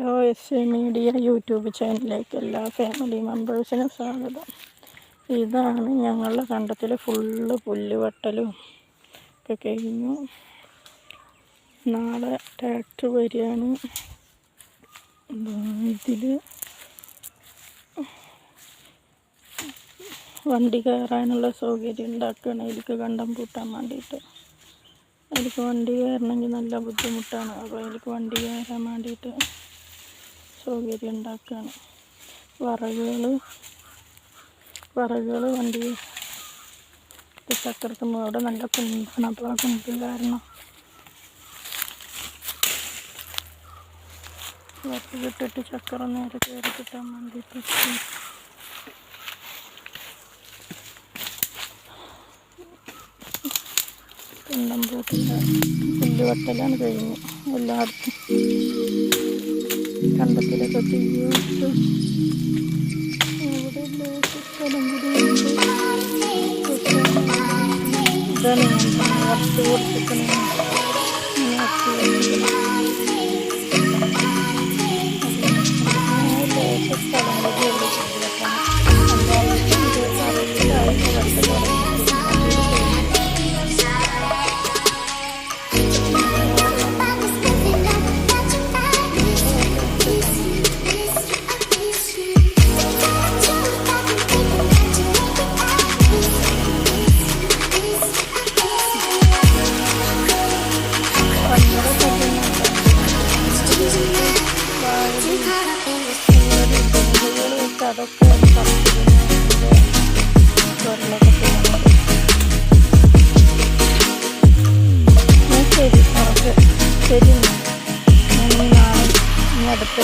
Hello S A media YouTube ചാനലിലേക്ക് എല്ലാ family മെമ്പേഴ്സിനും സ്വാഗതം. ഇതാണ് ഞങ്ങളുടെ കണ്ടത്തിൽ ഫുള്ള് പുല്ലുവെട്ടലും ഒക്കെ കഴിഞ്ഞു. നാളെ ട്രാക്ടർ വരികയാണ്. ഇതിൽ വണ്ടി കയറാനുള്ള സൗകര്യം ഉണ്ടാക്കുകയാണ്. അതിലേക്ക് കണ്ടം പൂട്ടാൻ വേണ്ടിയിട്ട്. അതിലേക്ക് വണ്ടി കയറണമെങ്കിൽ നല്ല ബുദ്ധിമുട്ടാണ്. അപ്പോൾ അതിലേക്ക് വണ്ടി കയറാൻ വേണ്ടിയിട്ട് സൗകര്യം ഉണ്ടാക്കുകയാണ്. വിറകുകൾ വണ്ടി ചക്രത്തുമ്പോൾ അവിടെ നല്ല കുണ്ടാണ്. അപ്പോൾ ആ കുണ്ട് കാരണം വിറകിട്ടിട്ട് ചക്രം നേരെ കയറി കിട്ടാൻ വേണ്ടിയിട്ട് കുണ്ടം പൂട്ടിൻ്റെ പുല്ലുവെട്ടലാണ് കഴിഞ്ഞു. എല്ലായിടത്തും കണ്ടത്തിലൊക്കെ തീയിട്ട് ഇവിടെ സ്ഥലം കൂടിയുണ്ട്. ഇതാണ് വറുത്ത് കൊടുത്തിരിക്കണേ. സ്ഥലം കൂടിയുള്ളൂ. അതൊക്കെ ശരി, ഓക്കെ, ശരി. ഞാൻ അടുത്ത